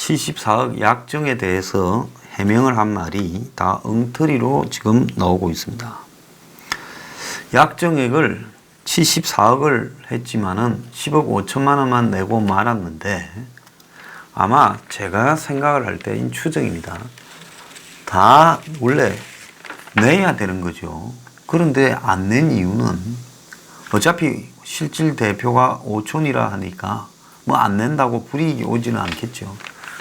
74억 약정에 대해서 해명을 한 말이 다 엉터리로 지금 나오고 있습니다. 약정액을 74억을 했지만은 10억 5천만 원만 내고 말았는데, 아마 제가 생각을 할 때인 추정입니다. 다 원래 내야 되는 거죠. 그런데 안 낸 이유는 어차피 실질 대표가 5천이라 하니까 뭐 안 낸다고 불이익이 오지는 않겠죠.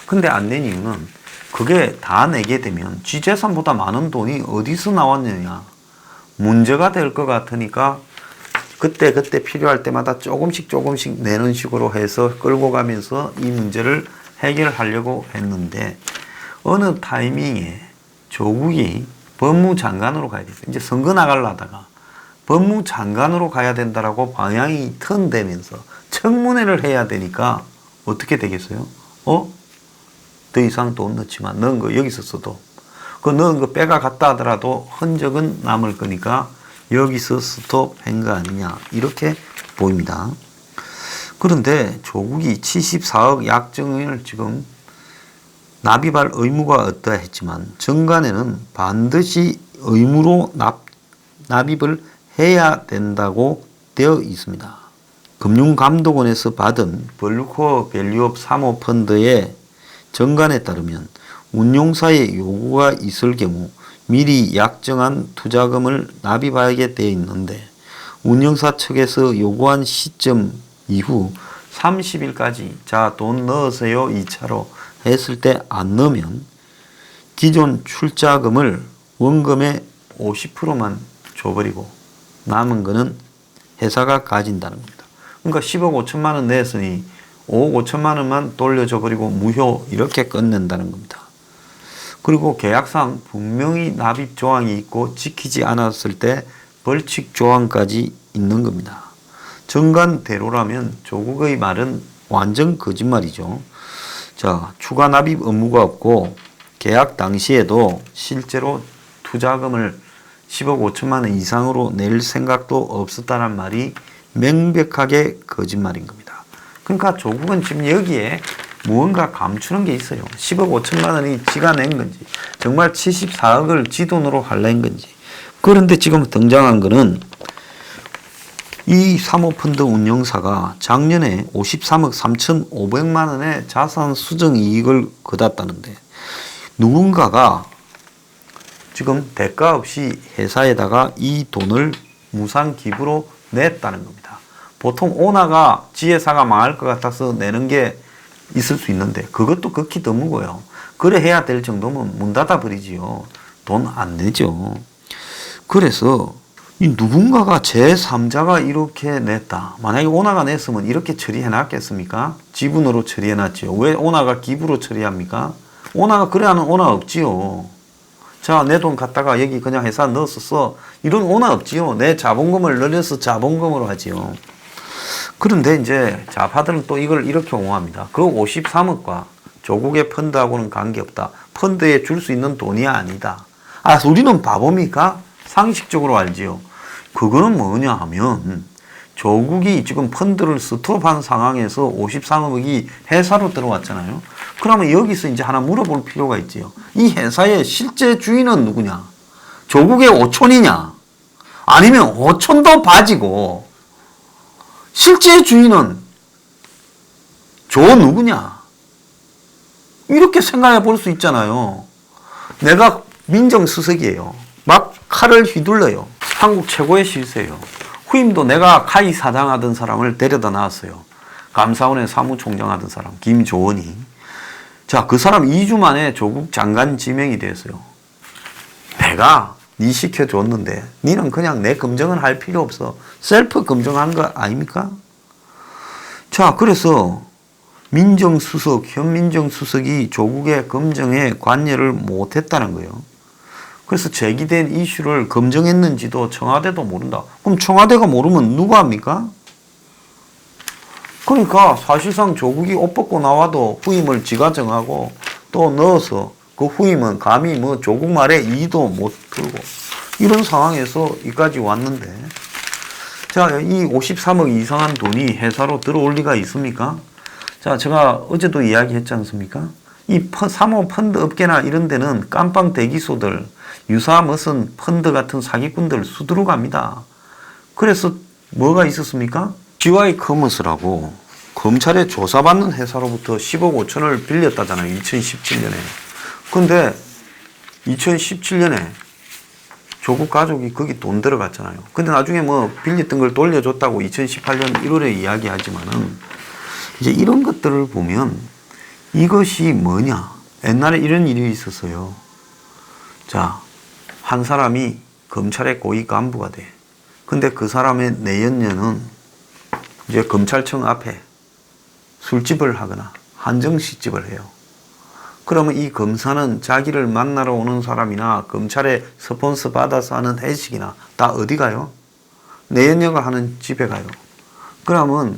근데 안 낸 이유는 그게 다 내게 되면 지 재산보다 많은 돈이 어디서 나왔느냐 문제가 될 것 같으니까 그때 필요할 때마다 조금씩 내는 식으로 해서 끌고 가면서 이 문제를 해결하려고 했는데, 어느 타이밍에 조국이 법무장관으로 가야 돼요. 이제 선거 나가려다가 법무장관으로 가야 된다라고 방향이 턴되면서 청문회를 해야 되니까 어떻게 되겠어요? 더 이상 돈 넣지만 넣은 거 여기서 써도 그 넣은 거 빼가 갔다 하더라도 흔적은 남을 거니까 여기서 스톱한 거 아니냐, 이렇게 보입니다. 그런데 조국이 74억 약정을 지금 납입할 의무가 없다 했지만 정관에는 반드시 의무로 납입을 해야 된다고 되어 있습니다. 금융감독원에서 받은 벌코어 밸류업 사모펀드의 정관에 따르면 운용사의 요구가 있을 경우 미리 약정한 투자금을 납입하게 되어 있는데, 운영사 측에서 요구한 시점 이후 30일까지 자 돈 넣으세요 2차로 했을 때 안 넣으면 기존 출자금을 원금의 50%만 줘버리고 남은 거는 회사가 가진다는 겁니다. 그러니까 10억 5천만 원 냈으니 5억 5천만 원만 돌려줘버리고 무효, 이렇게 끝낸다는 겁니다. 그리고 계약상 분명히 납입 조항이 있고 지키지 않았을 때 벌칙 조항까지 있는 겁니다. 정관대로라면 조국의 말은 완전 거짓말이죠. 자, 추가 납입 의무가 없고 계약 당시에도 실제로 투자금을 10억 5천만 원 이상으로 낼 생각도 없었다는 말이 명백하게 거짓말인 겁니다. 그러니까 조국은 지금 여기에 무언가 감추는 게 있어요. 10억 5천만 원이 지가 낸 건지, 정말 74억을 지 돈으로 하려는 건지. 그런데 지금 등장한 거는 이 사모펀드 운용사가 작년에 53억 3,500만 원의 자산 수정 이익을 거뒀다는데, 누군가가 지금 대가 없이 회사에다가 이 돈을 무상 기부로 냈다는 겁니다. 보통 오너가 지회사가 망할 것 같아서 내는 게 있을 수 있는데 그것도 극히 드물고요. 그래 해야 될 정도면 문 닫아 버리지요. 돈 안 내죠. 그래서 이 누군가가 제3자가 이렇게 냈다. 만약에 오너가 냈으면 이렇게 처리해 놨겠습니까? 지분으로 처리해 놨지요. 왜 오너가 기부로 처리합니까? 오너가 그래 하는 오너 없지요. 자, 내 돈 갖다가 여기 그냥 회사 넣어서 써. 이런 오너 없지요. 내 자본금을 늘려서 자본금으로 하지요. 그런데 이제 좌파들은 또 이걸 이렇게 옹호합니다. 그 53억과 조국의 펀드하고는 관계없다. 펀드에 줄 수 있는 돈이 아니다. 아, 우리는 바보입니까? 상식적으로 알지요. 그거는 뭐냐 하면 조국이 지금 펀드를 스톱한 상황에서 53억이 회사로 들어왔잖아요. 그러면 여기서 이제 하나 물어볼 필요가 있지요. 이 회사의 실제 주인은 누구냐? 조국의 오촌이냐? 아니면 오촌도 바지고 실제 주인은 조 누구냐? 이렇게 생각해 볼 수 있잖아요. 내가 민정수석이에요. 막 칼을 휘둘러요. 한국 최고의 실세예요. 후임도 내가 카이 사장 하던 사람을 데려다 놨어요. 감사원의 사무총장 하던 사람 김조원이. 자, 그 사람 2주 만에 조국 장관 지명이 됐어요. 내가 니 시켜줬는데 니는 그냥 내 검증은 할 필요 없어. 셀프 검증한 거 아닙니까? 자, 그래서 현 민정수석이 조국의 검증에 관여를 못했다는 거예요. 그래서 제기된 이슈를 검증했는지도 청와대도 모른다. 그럼 청와대가 모르면 누가 합니까? 그러니까 사실상 조국이 옷 벗고 나와도 후임을 지가 정하고 또 넣어서 그 후임은 감히 뭐 조국 말에 이의도 못 들고 이런 상황에서 여기까지 왔는데, 자, 이 53억 이상한 돈이 회사로 들어올 리가 있습니까? 자, 제가 어제도 이야기했지 않습니까? 이 사모펀드 업계나 이런 데는 깜빵 대기소들, 유사 무슨 펀드 같은 사기꾼들 수두룩 합니다. 그래서 뭐가 있었습니까? GY 커머스라고 검찰에 조사받는 회사로부터 10억 5천을 빌렸다잖아요. 2017년에. 근데 2017년에 조국 가족이 거기 돈 들어갔잖아요. 근데 나중에 뭐 빌렸던 걸 돌려줬다고 2018년 1월에 이야기하지만은 이제 이런 것들을 보면 이것이 뭐냐. 옛날에 이런 일이 있었어요. 자, 한 사람이 검찰의 고위 간부가 돼. 근데 그 사람의 내연녀는 이제 검찰청 앞에 술집을 하거나 한정식집을 해요. 그러면 이 검사는 자기를 만나러 오는 사람이나 검찰에 스폰서 받아서 하는 회식이나 다 어디 가요? 내연녀가 하는 집에 가요. 그러면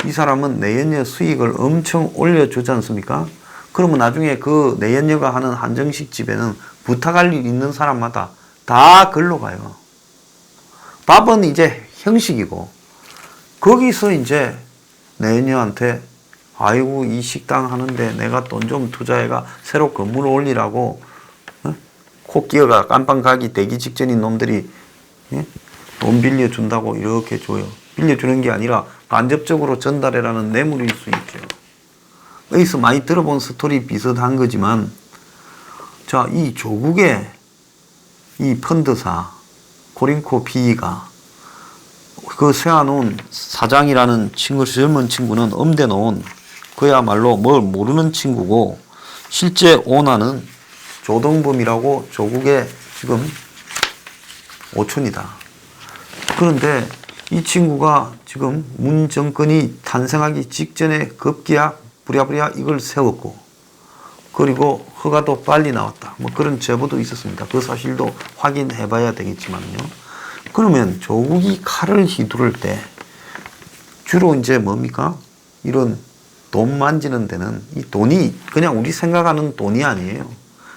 이 사람은 내연녀 수익을 엄청 올려주지 않습니까? 그러면 나중에 그 내연녀가 하는 한정식 집에는 부탁할 일 있는 사람마다 다 글로 가요. 밥은 이제 형식이고 거기서 이제 내연녀한테 아이고 이 식당 하는데 내가 돈 좀 투자해가 새로 건물을 올리라고 코 끼어가 깜빵 가기 되기 직전인 놈들이 돈 빌려준다고 이렇게 줘요. 빌려주는 게 아니라 간접적으로 전달해라는 뇌물일 수 있죠. 여기서 많이 들어본 스토리 비슷한 거지만 자, 이 조국의 이 펀드사 코링코 PE가 그 세워놓은 사장이라는 친구, 젊은 친구는 엄대 놓은 그야말로 뭘 모르는 친구고 실제 오너는 조동범이라고 조국의 지금 오촌이다. 그런데 이 친구가 지금 문 정권이 탄생하기 직전에 급기야 부랴부랴 이걸 세웠고 그리고 허가도 빨리 나왔다. 뭐 그런 제보도 있었습니다. 그 사실도 확인해 봐야 되겠지만요. 그러면 조국이 칼을 휘두를 때 주로 이제 뭡니까? 이런 돈 만지는 데는 이 돈이 그냥 우리 생각하는 돈이 아니에요.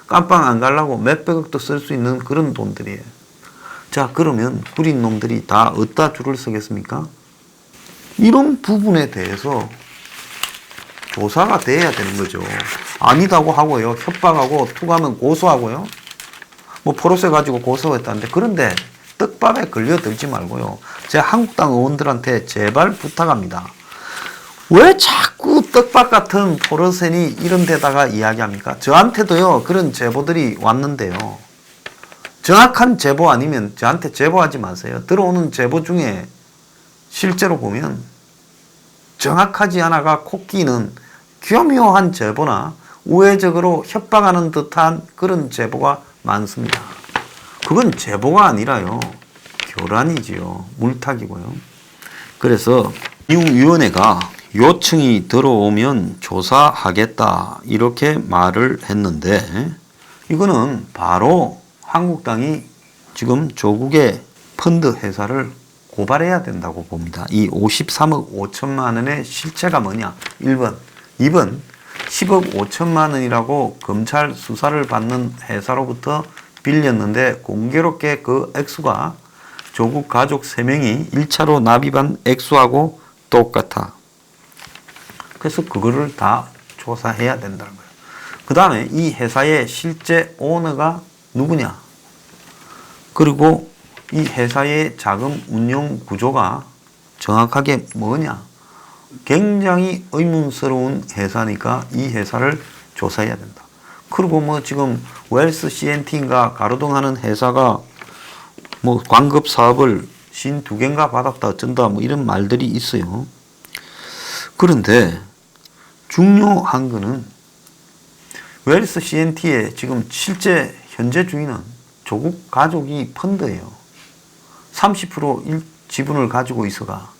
깜빵 안 가려고 몇백억도 쓸 수 있는 그런 돈들이에요. 자, 그러면 구린 놈들이 다 어디다 줄을 서겠습니까? 이런 부분에 대해서 조사가 돼야 되는 거죠. 아니다고 하고요. 협박하고 투가면 고소하고요. 뭐 포로세 가지고 고소했다는데 그런데 떡밥에 걸려들지 말고요. 제가 한국당 의원들한테 제발 부탁합니다. 왜 자꾸 떡밥 같은 포로세니 이런 데다가 이야기합니까? 저한테도요. 그런 제보들이 왔는데요. 정확한 제보 아니면 저한테 제보하지 마세요. 들어오는 제보 중에 실제로 보면 정확하지 않아가 코끼는 교묘한 제보나 우회적으로 협박하는 듯한 그런 제보가 많습니다. 그건 제보가 아니라요. 교란이지요. 물타기고요. 그래서 이용위원회가 요청이 들어오면 조사하겠다 이렇게 말을 했는데 이거는 바로 한국당이 지금 조국의 펀드 회사를 고발해야 된다고 봅니다. 이 53억 5천만 원의 실체가 뭐냐? 1번. 2번. 10억 5천만 원이라고 검찰 수사를 받는 회사로부터 빌렸는데 공교롭게 그 액수가 조국 가족 3명이 1차로 납입한 액수하고 똑같아. 그래서 그거를 다 조사해야 된다는 거예요. 그 다음에 이 회사의 실제 오너가 누구냐? 그리고 이 회사의 자금 운용 구조가 정확하게 뭐냐? 굉장히 의문스러운 회사니까 이 회사를 조사해야 된다. 그리고 뭐 지금 웰스 CNT인가 가로등하는 회사가 뭐 광급 사업을 52개인가 받았다 어쩐다 뭐 이런 말들이 있어요. 그런데 중요한 거는 웰스 CNT의 지금 실제 현재 주인은 조국 가족이 펀드예요. 30% 지분을 가지고 있어가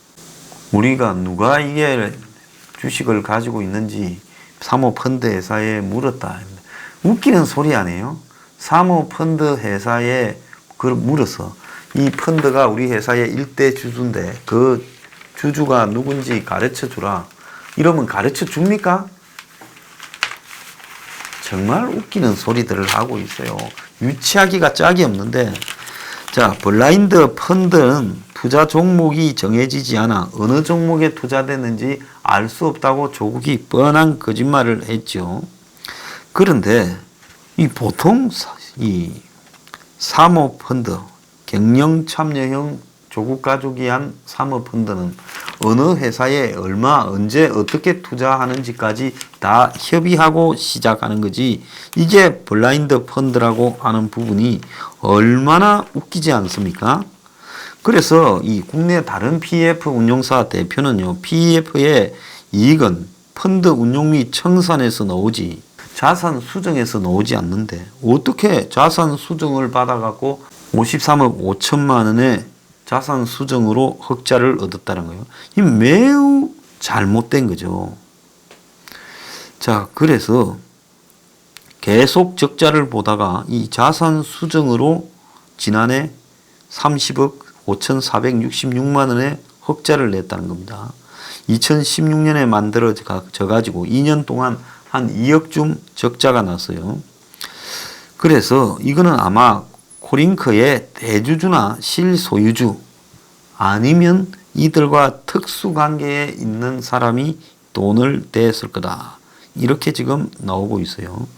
우리가 누가 이게 주식을 가지고 있는지 사모펀드 회사에 물었다. 웃기는 소리 아니에요? 사모펀드 회사에 그걸 물어서 이 펀드가 우리 회사의 일대 주주인데 그 주주가 누군지 가르쳐 주라. 이러면 가르쳐 줍니까? 정말 웃기는 소리들을 하고 있어요. 유치하기가 짝이 없는데 자, 블라인드 펀드는 투자 종목이 정해지지 않아 어느 종목에 투자됐는지 알 수 없다고 조국이 뻔한 거짓말을 했죠. 그런데 이 보통 이 사모펀드, 경영 참여형 조국 가족이 한 사모펀드는 어느 회사에 얼마, 언제, 어떻게 투자하는지까지 다 협의하고 시작하는 거지. 이게 블라인드 펀드라고 하는 부분이 얼마나 웃기지 않습니까? 그래서 이 국내 다른 PEF 운용사 대표는요, PEF의 이익은 펀드 운용 및 청산에서 나오지 자산 수정에서 나오지 않는데 어떻게 자산 수정을 받아갖고 53억 5천만 원의 자산 수정으로 흑자를 얻었다는 거예요. 이 매우 잘못된 거죠. 자, 그래서 계속 적자를 보다가 이 자산 수정으로 지난해 30억 5,466만 원의 흑자를 냈다는 겁니다. 2016년에 만들어져 가지고 2년 동안 한 2억쯤 적자가 났어요. 그래서 이거는 아마 코링크의 대주주나 실소유주 아니면 이들과 특수관계에 있는 사람이 돈을 댔을 거다. 이렇게 지금 나오고 있어요.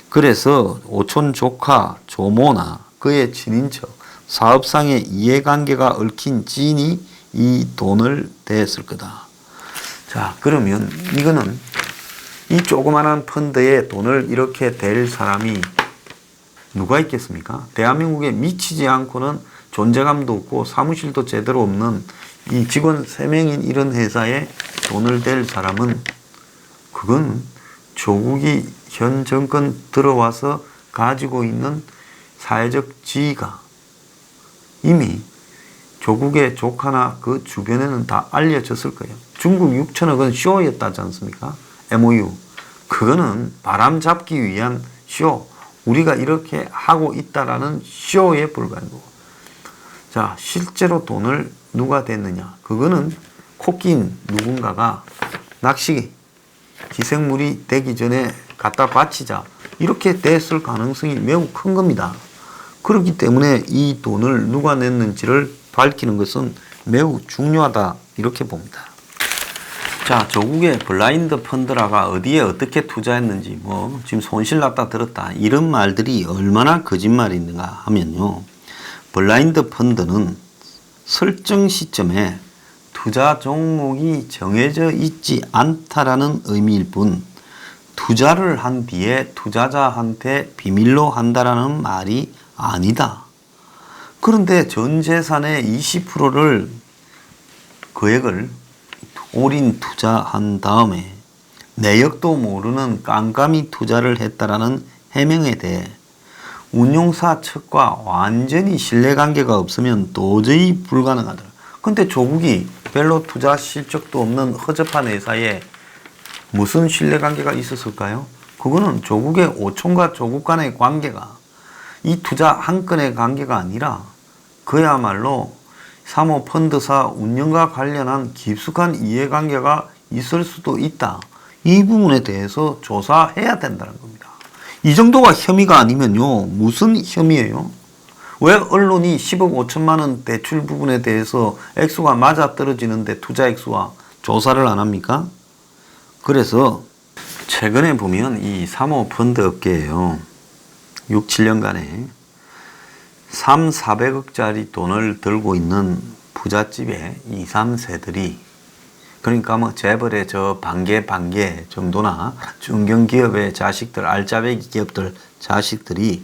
그래서 오촌 조카 조모나 그의 친인척 사업상의 이해관계가 얽힌 지인이 이 돈을 댔을 거다. 자, 그러면 이거는 이 조그만한 펀드에 돈을 이렇게 댈 사람이 누가 있겠습니까? 대한민국에 미치지 않고는 존재감도 없고 사무실도 제대로 없는 이 직원 3명인 이런 회사에 돈을 댈 사람은 그건 조국이 현 정권 들어와서 가지고 있는 사회적 지위가 이미 조국의 조카나 그 주변에는 다 알려졌을 거예요. 중국 6천억은 쇼였다지 않습니까? MOU. 그거는 바람 잡기 위한 쇼. 우리가 이렇게 하고 있다라는 쇼에 불과한 거고. 자, 실제로 돈을 누가 댔느냐? 그거는 코끼인 누군가가 낚시 기생물이 되기 전에 갖다 바치자. 이렇게 됐을 가능성이 매우 큰 겁니다. 그렇기 때문에 이 돈을 누가 냈는지를 밝히는 것은 매우 중요하다. 이렇게 봅니다. 자, 조국의 블라인드 펀드라가 어디에 어떻게 투자했는지 뭐 지금 손실 났다 들었다 이런 말들이 얼마나 거짓말인가 하면요. 블라인드 펀드는 설정 시점에 투자 종목이 정해져 있지 않다라는 의미일 뿐 투자를 한 뒤에 투자자한테 비밀로 한다라는 말이 아니다. 그런데 전 재산의 20%를 거액을 올인 투자한 다음에 내역도 모르는 깜깜이 투자를 했다라는 해명에 대해 운용사 측과 완전히 신뢰관계가 없으면 도저히 불가능하더라. 근데 조국이 별로 투자 실적도 없는 허접한 회사에 무슨 신뢰관계가 있었을까요? 그거는 조국의 오촌과 조국 간의 관계가 이 투자 한 건의 관계가 아니라 그야말로 사모펀드사 운영과 관련한 깊숙한 이해관계가 있을 수도 있다. 이 부분에 대해서 조사해야 된다는 겁니다. 이 정도가 혐의가 아니면요. 무슨 혐의예요? 왜 언론이 10억 5천만 원 대출 부분에 대해서 액수가 맞아떨어지는데 투자 액수와 조사를 안 합니까? 그래서 최근에 보면 이 사모펀드 업계에요. 6, 7년간에 3, 400억짜리 돈을 들고 있는 부잣집의 2, 3세들이 그러니까 뭐 재벌의 저 반개 정도나 중견기업의 자식들, 알짜배기 기업들 자식들이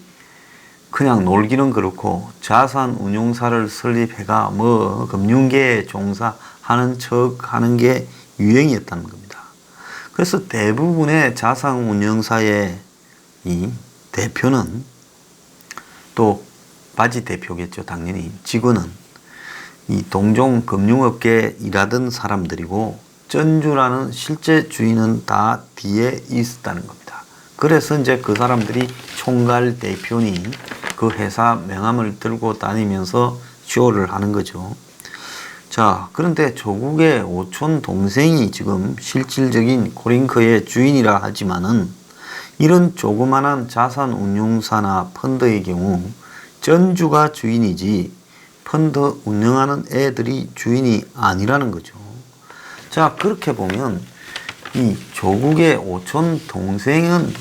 그냥 놀기는 그렇고 자산 운용사를 설립해가 뭐 금융계에 종사하는 척 하는 게 유행이었다는 겁니다. 그래서 대부분의 자산 운용사의 이 대표는 또 바지 대표겠죠. 당연히 직원은 이 동종 금융업계에 일하던 사람들이고 전주라는 실제 주인은 다 뒤에 있었다는 겁니다. 그래서 이제 그 사람들이 총괄 대표니 그 회사 명함을 들고 다니면서 쇼를 하는 거죠. 자, 그런데 조국의 오촌 동생이 지금 실질적인 코링크의 주인이라 하지만은 이런 조그만한 자산 운용사나 펀드의 경우 전주가 주인이지 펀드 운영하는 애들이 주인이 아니라는 거죠. 자, 그렇게 보면 이 조국의 오촌 동생은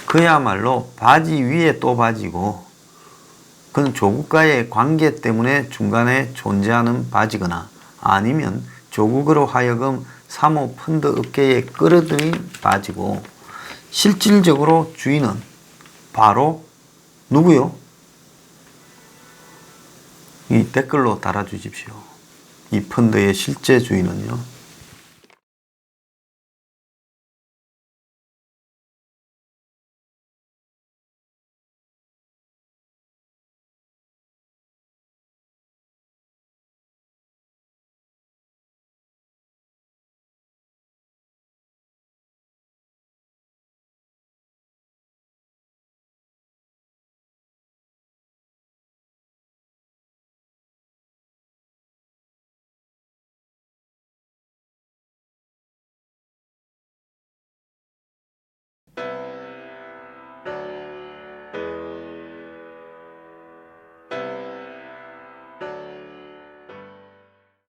그야말로 바지 위에 또 바지고, 그건 조국과의 관계 때문에 중간에 존재하는 바지거나 아니면 조국으로 하여금 사모펀드 업계에 끌어들인 바지고, 실질적으로 주인은 바로 누구요? 이 댓글로 달아주십시오. 이 펀드의 실제 주인은요.